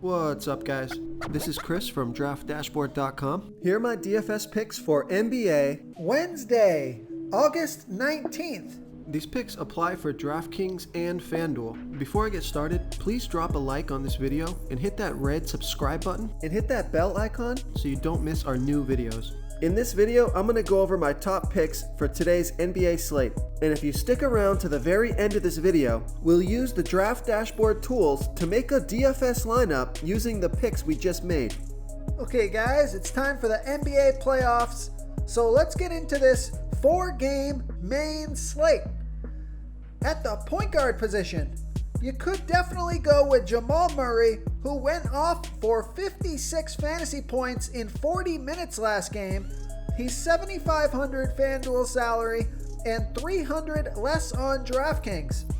What's up, guys? This is Chris from DraftDashboard.com. Here are my DFS picks for NBA Wednesday, August 19th. These picks apply for DraftKings and FanDuel. Before I get started, please drop a like on this video and hit that red subscribe button and hit that bell icon so you don't miss our new videos. In this video, I'm going to go over my top picks for today's NBA slate. And if you stick around to the very end of this video, we'll use the Draft Dashboard tools to make a DFS lineup using the picks we just made. Okay guys, it's time for the NBA playoffs. So let's get into this 4-game main slate. At the point guard position, you could definitely go with Jamal Murray, who went off for 56 fantasy points in 40 minutes last game. He's $7,500 FanDuel salary and $300 less on DraftKings.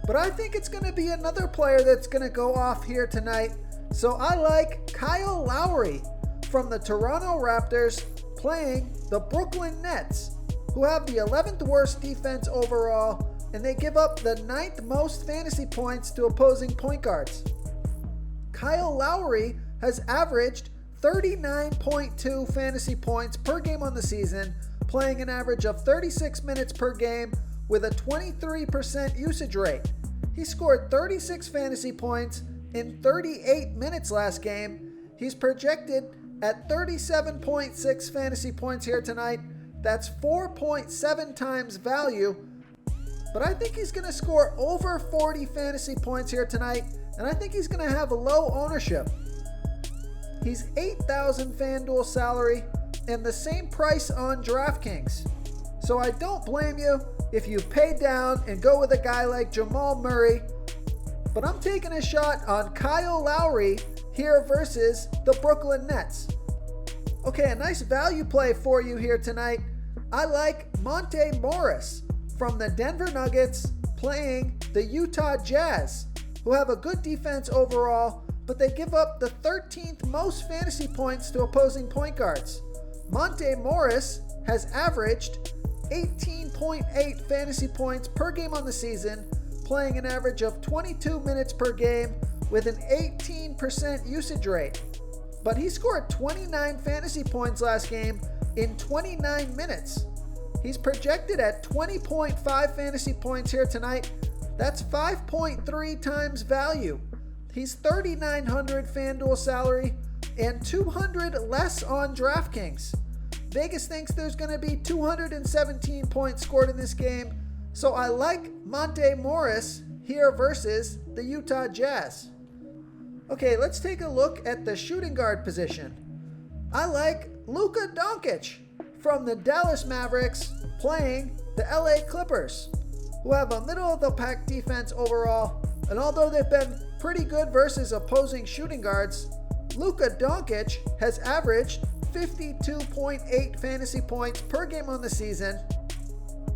But I think it's going to be another player that's going to go off here tonight. So I like Kyle Lowry from the Toronto Raptors playing the Brooklyn Nets, who have the 11th worst defense overall, and they give up the 9th most fantasy points to opposing point guards. Kyle Lowry has averaged 39.2 fantasy points per game on the season, playing an average of 36 minutes per game with a 23% usage rate. He scored 36 fantasy points in 38 minutes last game. He's projected at 37.6 fantasy points here tonight. That's 4.7 times value. But I think he's going to score over 40 fantasy points here tonight, and I think he's going to have a low ownership. He's $8,000 FanDuel salary and the same price on DraftKings. So I don't blame you if you pay down and go with a guy like Jamal Murray, but I'm taking a shot on Kyle Lowry here versus the Brooklyn Nets. Okay, a nice value play for you here tonight. I like Monte Morris from the Denver Nuggets playing the Utah Jazz, who have a good defense overall, but they give up the 13th most fantasy points to opposing point guards. Monte Morris has averaged 18.8 fantasy points per game on the season, playing an average of 22 minutes per game with an 18% usage rate. But he scored 29 fantasy points last game in 29 minutes. He's projected at 20.5 fantasy points here tonight. That's 5.3 times value. He's $3,900 FanDuel salary and $200 less on DraftKings. Vegas thinks there's going to be 217 points scored in this game, so I like Monte Morris here versus the Utah Jazz. Okay, let's take a look at the shooting guard position. I like Luka Doncic from the Dallas Mavericks playing the LA Clippers, who have a middle-of-the-pack defense overall, and although they've been pretty good versus opposing shooting guards, Luka Doncic has averaged 52.8 fantasy points per game on the season,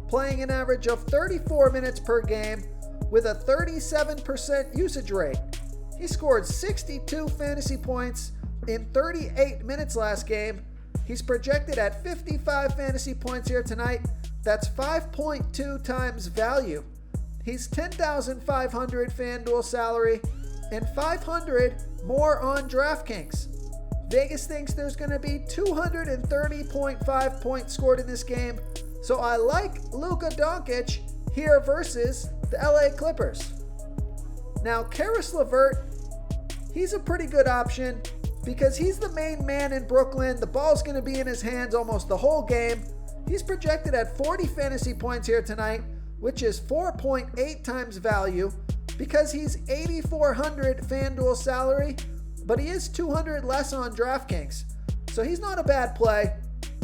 playing an average of 34 minutes per game with a 37% usage rate. He scored 62 fantasy points in 38 minutes last game. He's projected at 55 fantasy points here tonight. That's 5.2 times value. He's $10,500 FanDuel salary and $500 more on DraftKings. Vegas thinks there's going to be 230.5 points scored in this game, so I like Luka Doncic here versus the LA Clippers. Now, Caris LeVert, he's a pretty good option because he's the main man in Brooklyn. The ball's going to be in his hands almost the whole game. He's projected at 40 fantasy points here tonight, which is 4.8 times value because he's $8,400 FanDuel salary, but he is $200 less on DraftKings. So he's not a bad play.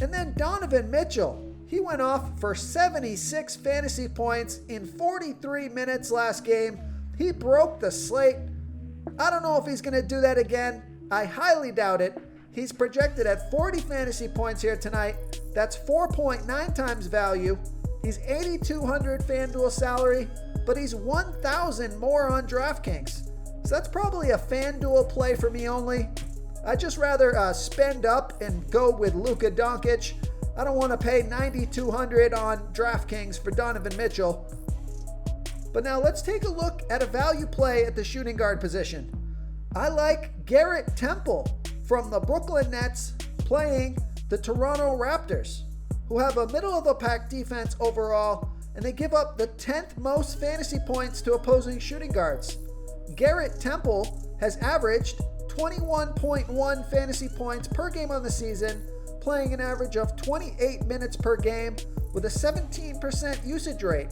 And then Donovan Mitchell, he went off for 76 fantasy points in 43 minutes last game. He broke the slate. I don't know if he's going to do that again. I highly doubt it. He's projected at 40 fantasy points here tonight. That's 4.9 times value. He's $8,200 FanDuel salary, but he's $1,000 more on DraftKings. So that's probably a FanDuel play for me only. I'd just rather spend up and go with Luka Doncic. I don't want to pay $9,200 on DraftKings for Donovan Mitchell. But now let's take a look at a value play at the shooting guard position. I like Garrett Temple from the Brooklyn Nets playing the Toronto Raptors, who have a middle-of-the-pack defense overall, and they give up the 10th most fantasy points to opposing shooting guards. Garrett Temple has averaged 21.1 fantasy points per game on the season, playing an average of 28 minutes per game with a 17% usage rate.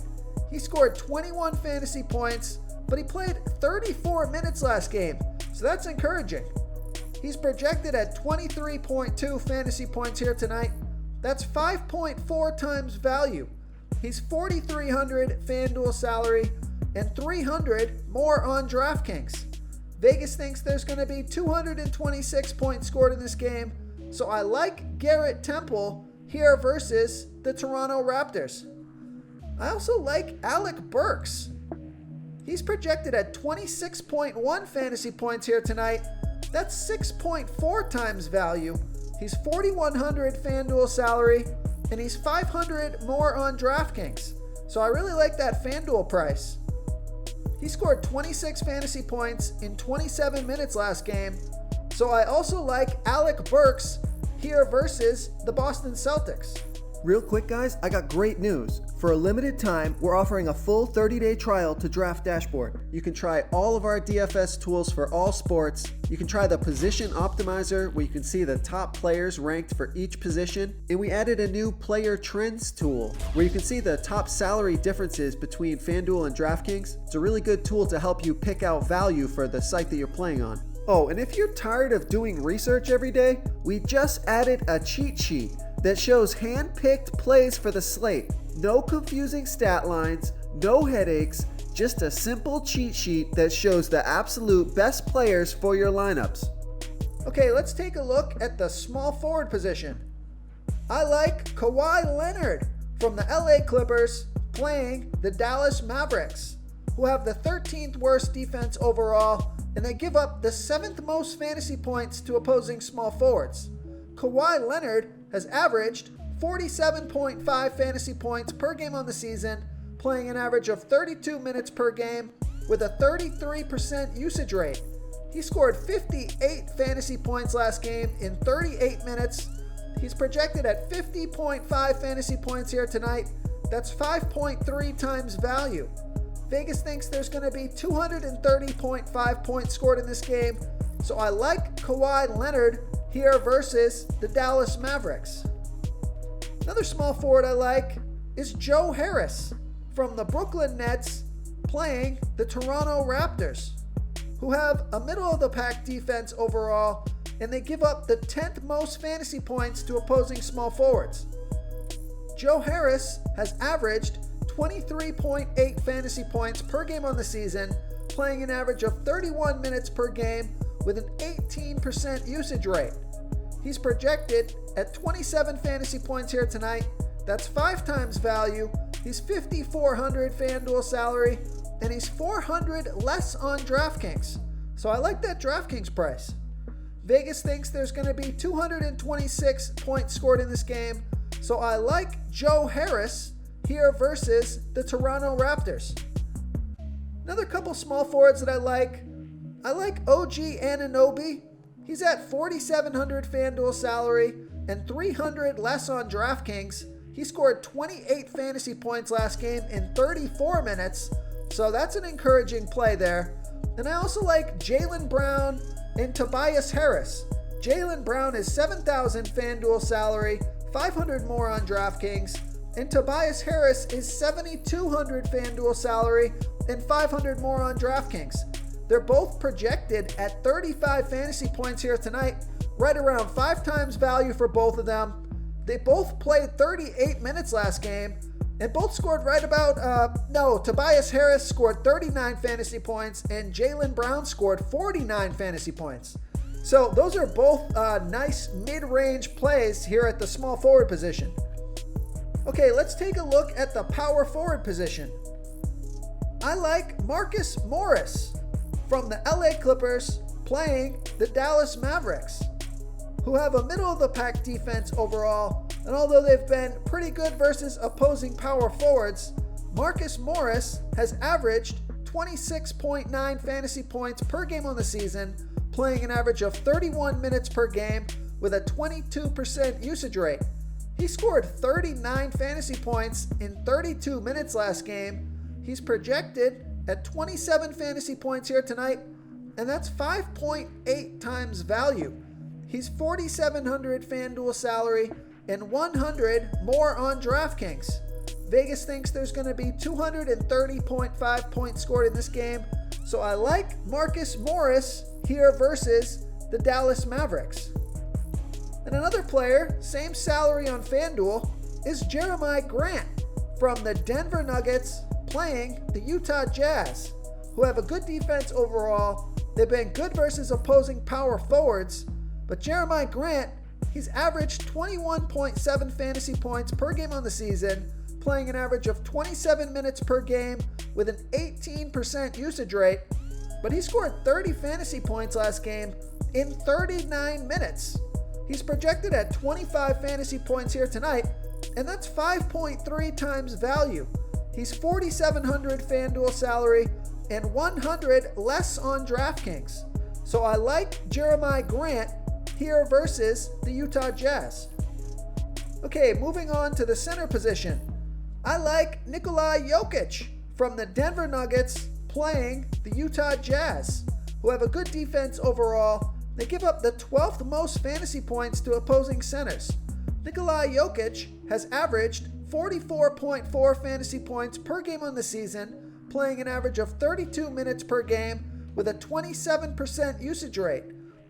He scored 21 fantasy points, but he played 34 minutes last game, so that's encouraging. He's projected at 23.2 fantasy points here tonight. That's 5.4 times value. He's $4,300 FanDuel salary and $300 more on DraftKings. Vegas thinks there's going to be 226 points scored in this game, so I like Garrett Temple here versus the Toronto Raptors. I also like Alec Burks. He's projected at 26.1 fantasy points here tonight. That's 6.4 times value. He's $4,100 FanDuel salary, and he's $500 more on DraftKings. So I really like that FanDuel price. He scored 26 fantasy points in 27 minutes last game. So I also like Alec Burks here versus the Boston Celtics. Real quick, guys, I got great news. For a limited time, we're offering a full 30-day trial to Draft Dashboard. You can try all of our DFS tools for all sports. You can try the Position Optimizer, where you can see the top players ranked for each position. And we added a new Player Trends tool, where you can see the top salary differences between FanDuel and DraftKings. It's a really good tool to help you pick out value for the site that you're playing on. Oh, and if you're tired of doing research every day, we just added a cheat sheet that shows hand-picked plays for the slate. No confusing stat lines, no headaches, just a simple cheat sheet that shows the absolute best players for your lineups. Okay, let's take a look at the small forward position. I like Kawhi Leonard from the LA Clippers playing the Dallas Mavericks, who have the 13th worst defense overall, and they give up the 7th most fantasy points to opposing small forwards. Kawhi Leonard has averaged 47.5 fantasy points per game on the season, playing an average of 32 minutes per game with a 33% usage rate. He scored 58 fantasy points last game in 38 minutes. He's projected at 50.5 fantasy points here tonight. That's 5.3 times value. Vegas thinks there's going to be 230.5 points scored in this game, so I like Kawhi Leonard here versus the Dallas Mavericks. Another small forward I like is Joe Harris from the Brooklyn Nets playing the Toronto Raptors, who have a middle-of-the-pack defense overall, and they give up the 10th most fantasy points to opposing small forwards. Joe Harris has averaged 23.8 fantasy points per game on the season, playing an average of 31 minutes per game with an 18% usage rate. He's projected at 27 fantasy points here tonight. That's 5 times value. He's $5,400 FanDuel salary, and he's $400 less on DraftKings. So I like that DraftKings price. Vegas thinks there's going to be 226 points scored in this game, so I like Joe Harris here versus the Toronto Raptors. Another couple small forwards that I like OG Anunoby. He's at $4,700 FanDuel salary and $300 less on DraftKings. He scored 28 fantasy points last game in 34 minutes, so that's an encouraging play there. And I also like Jaylen Brown and Tobias Harris. Jaylen Brown is $7,000 FanDuel salary, $500 more on DraftKings, and Tobias Harris is $7,200 FanDuel salary and $500 more on DraftKings. They're both projected at 35 fantasy points here tonight, right around 5 times value for both of them. They both played 38 minutes last game and both scored right about, Tobias Harris scored 39 fantasy points and Jaylen Brown scored 49 fantasy points. So those are both nice mid-range plays here at the small forward position. Okay, let's take a look at the power forward position. I like Marcus Morris from the LA Clippers playing the Dallas Mavericks, who have a middle-of-the-pack defense overall, and although they've been pretty good versus opposing power forwards, Marcus Morris has averaged 26.9 fantasy points per game on the season, playing an average of 31 minutes per game with a 22% usage rate. He scored 39 fantasy points in 32 minutes last game. He's projected at 27 fantasy points here tonight, and that's 5.8 times value. He's 4,700 FanDuel salary and 100 more on DraftKings. Vegas thinks there's going to be 230.5 points scored in this game, so I like Marcus Morris here versus the Dallas Mavericks. And another player, same salary on FanDuel, is Jeremiah Grant from the Denver Nuggets playing the Utah Jazz, who have a good defense overall. They've been good versus opposing power forwards, but Jeremiah Grant, he's averaged 21.7 fantasy points per game on the season, playing an average of 27 minutes per game with an 18% usage rate, but he scored 30 fantasy points last game in 39 minutes. He's projected at 25 fantasy points here tonight, and that's 5.3 times value. He's 4,700 FanDuel salary and 100 less on DraftKings. So I like Jeremiah Grant here versus the Utah Jazz. Okay, moving on to the center position. I like Nikola Jokic from the Denver Nuggets playing the Utah Jazz, who have a good defense overall. They give up the 12th most fantasy points to opposing centers. Nikola Jokic has averaged 44.4 fantasy points per game on the season, playing an average of 32 minutes per game with a 27% usage rate.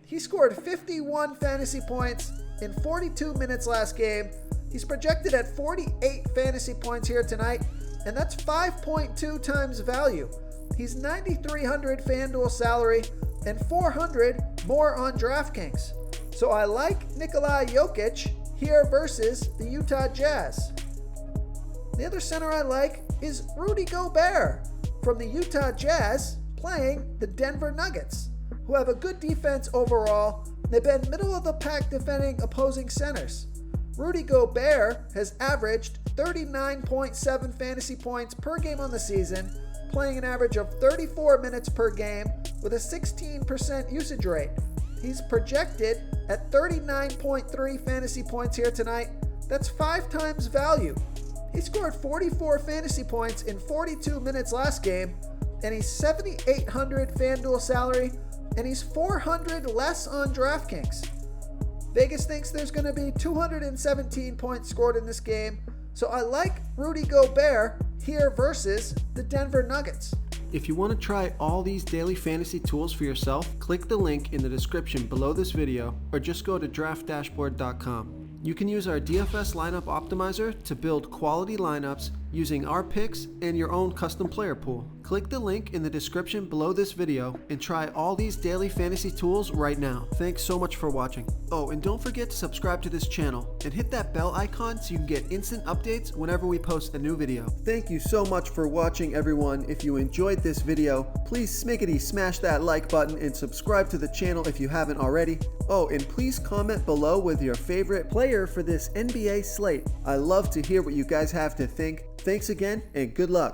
He scored 51 fantasy points in 42 minutes last game. He's projected at 48 fantasy points here tonight, and that's 5.2 times value. He's 9,300 FanDuel salary and 400 more on DraftKings. So I like Nikola Jokic here versus the Utah Jazz. The other center I like is Rudy Gobert from the Utah Jazz playing the Denver Nuggets, who have a good defense overall. They've been middle of the pack defending opposing centers. Rudy Gobert has averaged 39.7 fantasy points per game on the season, playing an average of 34 minutes per game with a 16% usage rate. He's projected at 39.3 fantasy points here tonight. That's 5 times value. He scored 44 fantasy points in 42 minutes last game, and he's 7,800 FanDuel salary, and he's 400 less on DraftKings. Vegas thinks there's going to be 217 points scored in this game, so I like Rudy Gobert here versus the Denver Nuggets. If you want to try all these daily fantasy tools for yourself, click the link in the description below this video, or just go to DraftDashboard.com. You can use our DFS lineup optimizer to build quality lineups using our picks and your own custom player pool. Click the link in the description below this video and try all these daily fantasy tools right now. Thanks so much for watching. Oh, and don't forget to subscribe to this channel and hit that bell icon so you can get instant updates whenever we post a new video. Thank you so much for watching, everyone. If you enjoyed this video, please smickety smash that like button and subscribe to the channel if you haven't already. Oh, and please comment below with your favorite player for this NBA slate. I love to hear what you guys have to think. Thanks again, and good luck.